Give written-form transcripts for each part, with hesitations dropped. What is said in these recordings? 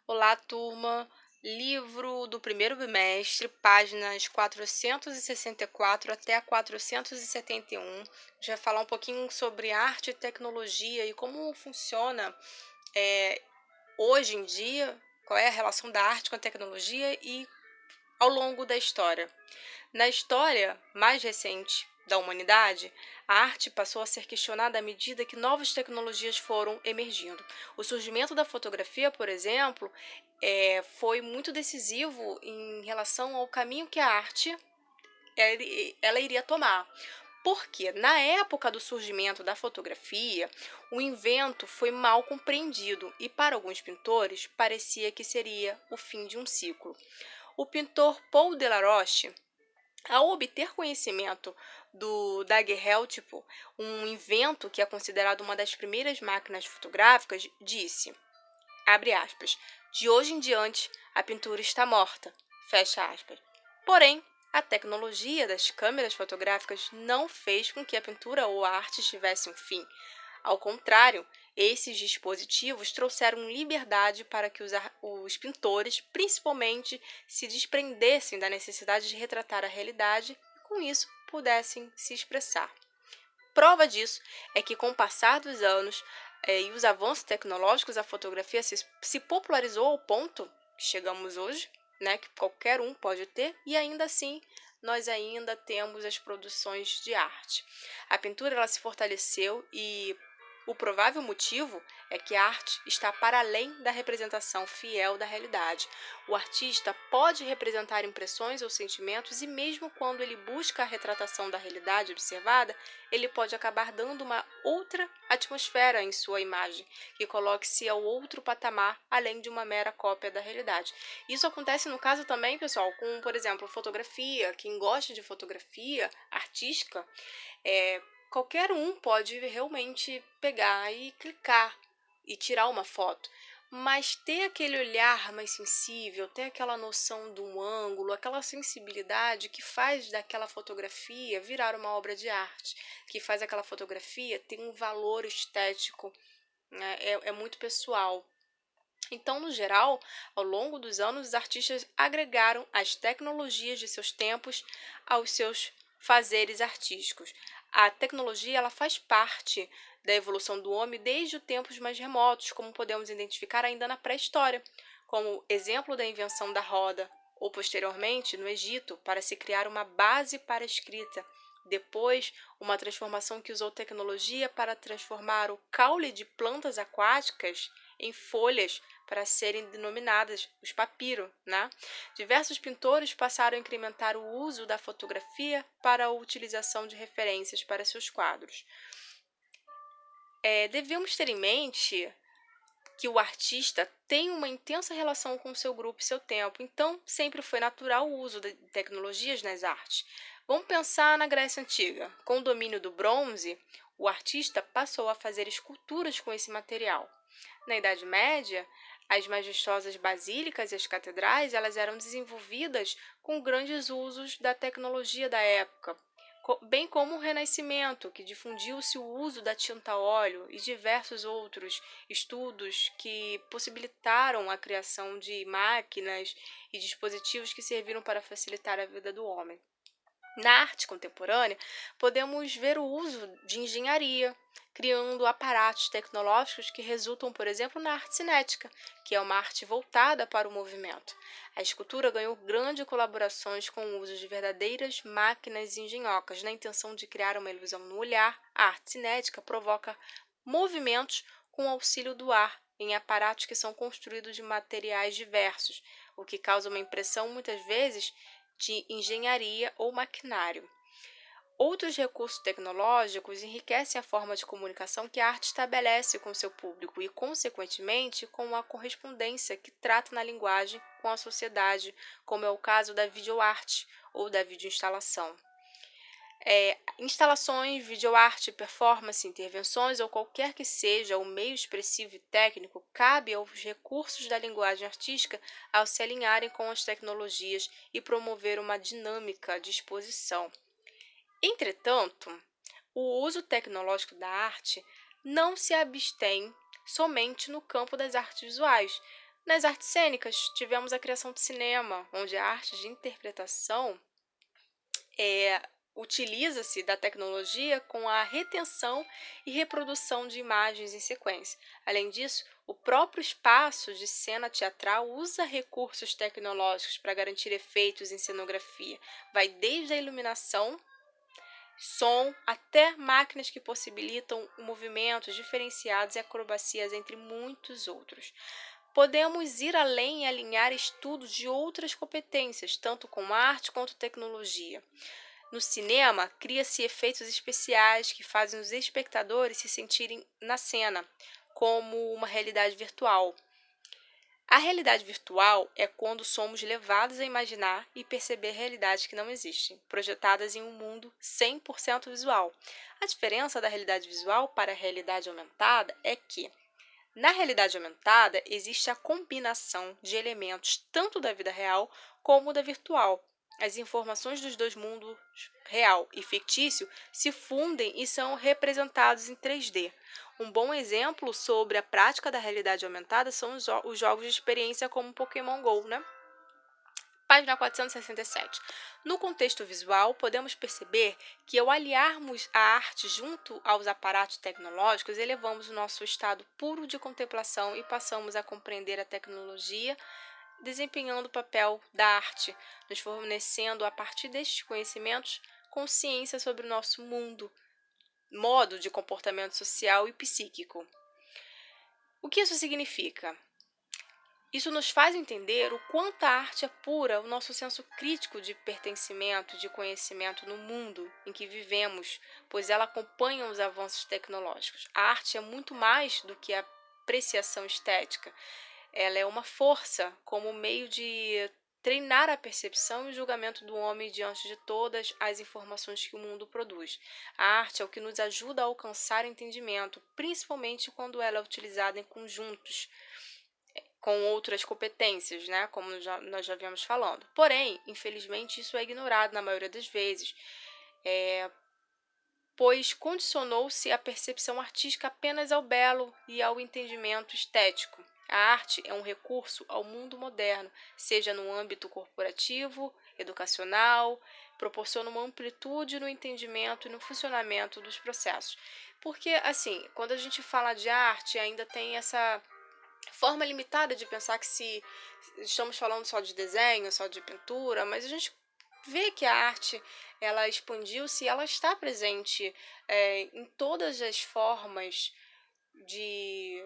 Olá, turma. Livro do primeiro bimestre, páginas 464 até a 471. A gente vai falar um pouquinho sobre arte e tecnologia e como funciona hoje em dia, qual é a relação da arte com a tecnologia e ao longo da história. Na história mais recente da humanidade, a arte passou a ser questionada à medida que novas tecnologias foram emergindo. O surgimento da fotografia, por exemplo, foi muito decisivo em relação ao caminho que a arte ela iria tomar. Porque na época do surgimento da fotografia, o invento foi mal compreendido e para alguns pintores parecia que seria o fim de um ciclo. O pintor Paul Delaroche, ao obter conhecimento do daguerreótipo, um invento que é considerado uma das primeiras máquinas fotográficas, disse, abre aspas, de hoje em diante a pintura está morta, fecha aspas. Porém, a tecnologia das câmeras fotográficas não fez com que a pintura ou a arte tivesse um fim. Ao contrário, esses dispositivos trouxeram liberdade para que os pintores, principalmente, se desprendessem da necessidade de retratar a realidade e, com isso, pudessem se expressar. Prova disso é que, com o passar dos anos e os avanços tecnológicos, a fotografia se popularizou ao ponto que chegamos hoje, né, que qualquer um pode ter, e ainda assim nós ainda temos as produções de arte. A pintura ela se fortaleceu e o provável motivo é que a arte está para além da representação fiel da realidade. O artista pode representar impressões ou sentimentos e mesmo quando ele busca a retratação da realidade observada, ele pode acabar dando uma outra atmosfera em sua imagem, que coloque-se ao outro patamar, além de uma mera cópia da realidade. Isso acontece no caso também, pessoal, com, por exemplo, fotografia. Quem gosta de fotografia artística, qualquer um pode realmente pegar e clicar e tirar uma foto. Mas ter aquele olhar mais sensível, ter aquela noção do ângulo, aquela sensibilidade que faz daquela fotografia virar uma obra de arte, que faz aquela fotografia ter um valor estético, né? É muito pessoal. Então, no geral, ao longo dos anos, os artistas agregaram as tecnologias de seus tempos aos seus fazeres artísticos. A tecnologia ela faz parte da evolução do homem desde os tempos mais remotos, como podemos identificar ainda na pré-história, como exemplo da invenção da roda, ou posteriormente no Egito, para se criar uma base para a escrita. Depois, uma transformação que usou tecnologia para transformar o caule de plantas aquáticas em folhas para serem denominadas os papiro, né? Diversos pintores passaram a incrementar o uso da fotografia para a utilização de referências para seus quadros. Devemos ter em mente que o artista tem uma intensa relação com seu grupo e seu tempo, então sempre foi natural o uso de tecnologias nas artes. Vamos pensar na Grécia Antiga. Com o domínio do bronze, o artista passou a fazer esculturas com esse material. Na Idade Média, as majestosas basílicas e as catedrais elas eram desenvolvidas com grandes usos da tecnologia da época, bem como o Renascimento, que difundiu-se o uso da tinta a óleo e diversos outros estudos que possibilitaram a criação de máquinas e dispositivos que serviram para facilitar a vida do homem. Na arte contemporânea, podemos ver o uso de engenharia, criando aparatos tecnológicos que resultam, por exemplo, na arte cinética, que é uma arte voltada para o movimento. A escultura ganhou grandes colaborações com o uso de verdadeiras máquinas engenhocas, na intenção de criar uma ilusão no olhar. A arte cinética provoca movimentos com auxílio do ar em aparatos que são construídos de materiais diversos, o que causa uma impressão, muitas vezes, de engenharia ou maquinário. Outros recursos tecnológicos enriquecem a forma de comunicação que a arte estabelece com seu público e, consequentemente, com a correspondência que trata na linguagem com a sociedade, como é o caso da videoarte ou da videoinstalação. Instalações, videoarte, performance, intervenções ou qualquer que seja o meio expressivo e técnico, cabe aos recursos da linguagem artística ao se alinharem com as tecnologias e promover uma dinâmica de exposição. Entretanto, o uso tecnológico da arte não se abstém somente no campo das artes visuais. Nas artes cênicas, tivemos a criação do cinema, onde a arte de interpretação utiliza-se da tecnologia com a retenção e reprodução de imagens em sequência. Além disso, o próprio espaço de cena teatral usa recursos tecnológicos para garantir efeitos em cenografia. Vai desde a iluminação, som, até máquinas que possibilitam movimentos diferenciados e acrobacias, entre muitos outros. Podemos ir além e alinhar estudos de outras competências, tanto com arte quanto tecnologia. No cinema, cria-se efeitos especiais que fazem os espectadores se sentirem na cena, como uma realidade virtual. A realidade virtual é quando somos levados a imaginar e perceber realidades que não existem, projetadas em um mundo 100% visual. A diferença da realidade visual para a realidade aumentada é que, na realidade aumentada, existe a combinação de elementos tanto da vida real como da virtual. As informações dos dois mundos, real e fictício, se fundem e são representados em 3D. Um bom exemplo sobre a prática da realidade aumentada são os jogos de experiência como Pokémon GO, né? Página 467. No contexto visual, podemos perceber que, ao aliarmos a arte junto aos aparatos tecnológicos, elevamos o nosso estado puro de contemplação e passamos a compreender a tecnologia, desempenhando o papel da arte, nos fornecendo, a partir destes conhecimentos, consciência sobre o nosso mundo, modo de comportamento social e psíquico. O que isso significa? Isso nos faz entender o quanto a arte apura o nosso senso crítico de pertencimento, de conhecimento no mundo em que vivemos, pois ela acompanha os avanços tecnológicos. A arte é muito mais do que a apreciação estética. Ela é uma força como meio de treinar a percepção e o julgamento do homem diante de todas as informações que o mundo produz. A arte é o que nos ajuda a alcançar entendimento, principalmente quando ela é utilizada em conjuntos com outras competências, né, como nós já viemos falando. Porém, infelizmente, isso é ignorado na maioria das vezes, pois condicionou-se a percepção artística apenas ao belo e ao entendimento estético. A arte é um recurso ao mundo moderno, seja no âmbito corporativo, educacional, proporciona uma amplitude no entendimento e no funcionamento dos processos. Porque, assim, quando a gente fala de arte, ainda tem essa forma limitada de pensar que se estamos falando só de desenho, só de pintura, mas a gente vê que a arte ela expandiu-se e ela está presente em todas as formas de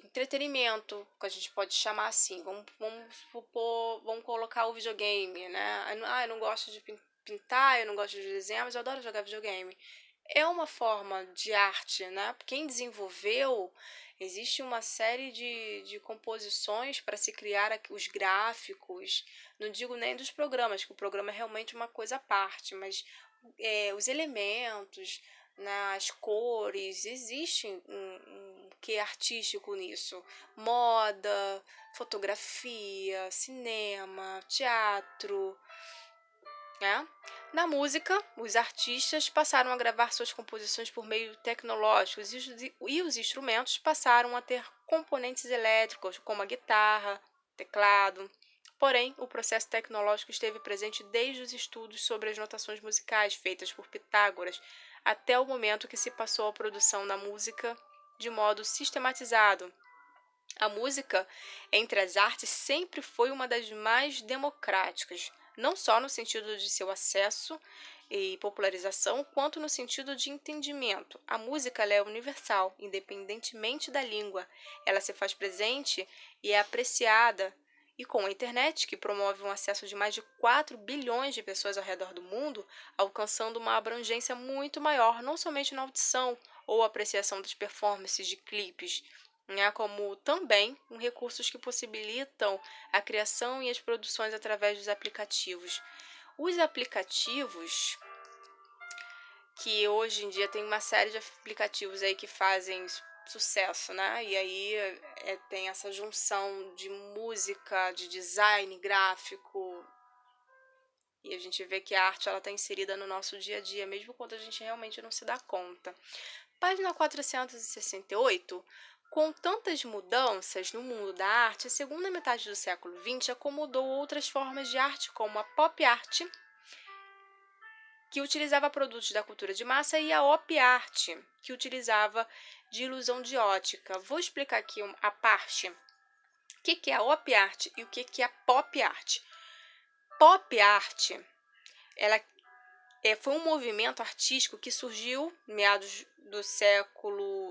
entretenimento, que a gente pode chamar assim. Vamos colocar o videogame, né? Eu não gosto de pintar, eu não gosto de desenhar, mas eu adoro jogar videogame. É uma forma de arte, né? Quem desenvolveu, existe uma série de composições para se criar os gráficos. Não digo nem dos programas, que o programa é realmente uma coisa à parte, mas os elementos, né, as cores, existe um quê artístico nisso. Moda, fotografia, cinema, teatro, né? Na música, os artistas passaram a gravar suas composições por meio tecnológicos e os instrumentos passaram a ter componentes elétricos, como a guitarra, teclado. Porém, o processo tecnológico esteve presente desde os estudos sobre as notações musicais feitas por Pitágoras até o momento que se passou à produção da música de modo sistematizado. A música, entre as artes, sempre foi uma das mais democráticas, não só no sentido de seu acesso e popularização, quanto no sentido de entendimento. A música ela é universal, independentemente da língua. Ela se faz presente e é apreciada. E com a internet, que promove um acesso de mais de 4 bilhões de pessoas ao redor do mundo, alcançando uma abrangência muito maior, não somente na audição ou apreciação das performances de clipes, né, como também recursos que possibilitam a criação e as produções através dos aplicativos. Os aplicativos, que hoje em dia tem uma série de aplicativos aí que fazem sucesso, né? E aí tem essa junção de música, de design gráfico, e a gente vê que a arte ela está inserida no nosso dia a dia, mesmo quando a gente realmente não se dá conta. Página 468, Com tantas mudanças no mundo da arte, a segunda metade do século XX acomodou outras formas de arte, como a pop art, que utilizava produtos da cultura de massa, e a op art, que utilizava de ilusão de ótica. Vou explicar aqui a parte. O que é a op art e o que é a pop art? Pop art, ela foi um movimento artístico que surgiu em meados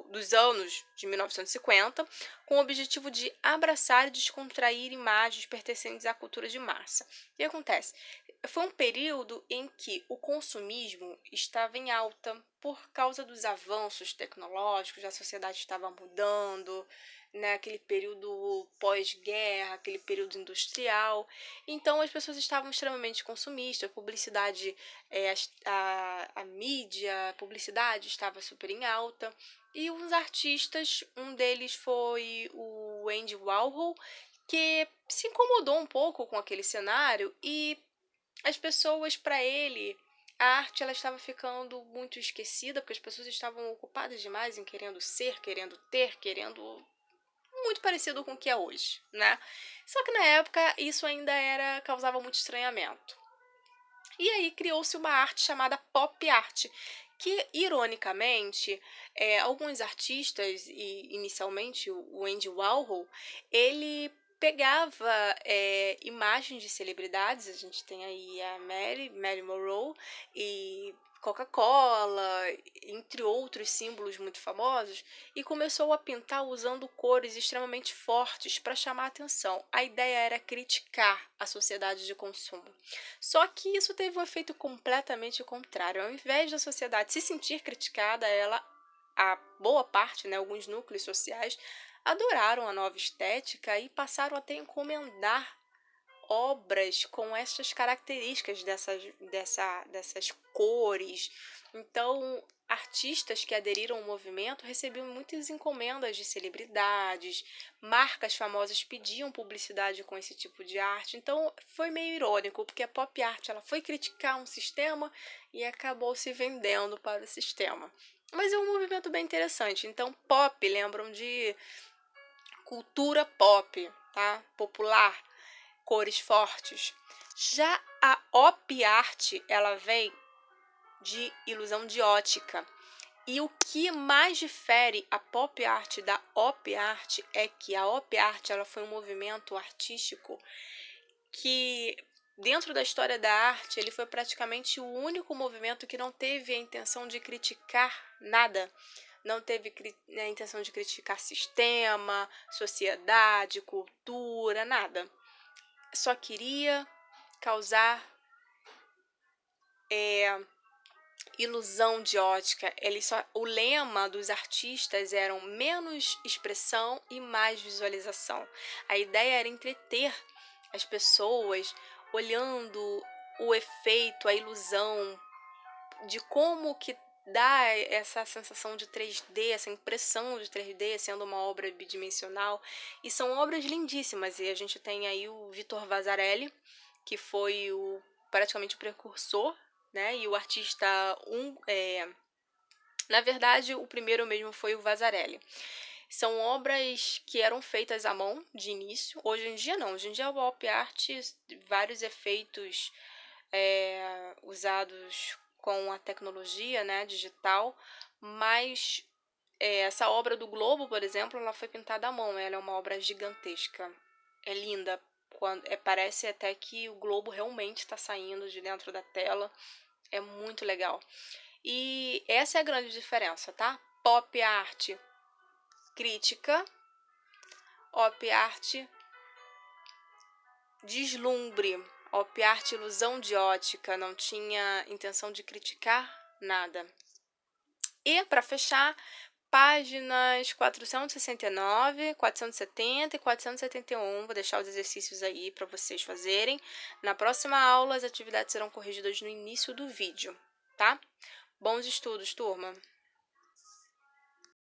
dos anos de 1950, com o objetivo de abraçar e descontrair imagens pertencentes à cultura de massa. O que acontece? Foi um período em que o consumismo estava em alta por causa dos avanços tecnológicos, a sociedade estava mudando, né, aquele período pós-guerra, aquele período industrial. Então, as pessoas estavam extremamente consumistas, a publicidade, a mídia, a publicidade estava super em alta. E os artistas, um deles foi o Andy Warhol, que se incomodou um pouco com aquele cenário e as pessoas, para ele, a arte ela estava ficando muito esquecida, porque as pessoas estavam ocupadas demais em querendo ser, querendo ter, querendo muito parecido com o que é hoje, né? Só que na época isso ainda causava muito estranhamento. E aí criou-se uma arte chamada pop art, que ironicamente, alguns artistas, e inicialmente o Andy Warhol, ele pegava imagens de celebridades. A gente tem aí a Marilyn Monroe e Coca-Cola, entre outros símbolos muito famosos, e começou a pintar usando cores extremamente fortes para chamar a atenção. A ideia era criticar a sociedade de consumo. Só que isso teve um efeito completamente contrário. Ao invés da sociedade se sentir criticada, a boa parte, né, alguns núcleos sociais, adoraram a nova estética e passaram até a encomendar obras com essas características dessas cores. Então, artistas que aderiram ao movimento recebiam muitas encomendas de celebridades, marcas famosas pediam publicidade com esse tipo de arte. Então, foi meio irônico, porque a pop art ela foi criticar um sistema e acabou se vendendo para o sistema. Mas é um movimento bem interessante. Então, pop lembram de cultura pop, tá? Popular, cores fortes. Já a op art, ela vem de ilusão de ótica. E o que mais difere a pop art da op art é que a op art ela foi um movimento artístico que, dentro da história da arte, ele foi praticamente o único movimento que não teve a intenção de criticar nada. Não teve a intenção de criticar sistema, sociedade, cultura, nada. Só queria causar ilusão de ótica. O lema dos artistas era menos expressão e mais visualização. A ideia era entreter as pessoas olhando o efeito, a ilusão de como que dá essa sensação de 3D, essa impressão de 3D, sendo uma obra bidimensional. E são obras lindíssimas. E a gente tem aí o Vitor Vasarely, que foi praticamente o precursor, né? E o artista, na verdade, o primeiro mesmo foi o Vasarely. São obras que eram feitas à mão de início. Hoje em dia não. Hoje em dia a pop art, vários efeitos usados com a tecnologia, né, digital, mas essa obra do Globo, por exemplo, ela foi pintada à mão. Ela é uma obra gigantesca. É linda. Parece até que o globo realmente está saindo de dentro da tela. É muito legal. E essa é a grande diferença, tá? Pop art crítica, op art deslumbre, op art ilusão de ótica, não tinha intenção de criticar nada. E para fechar, páginas 469, 470 e 471, vou deixar os exercícios aí para vocês fazerem. Na próxima aula, as atividades serão corrigidas no início do vídeo, tá? Bons estudos, turma!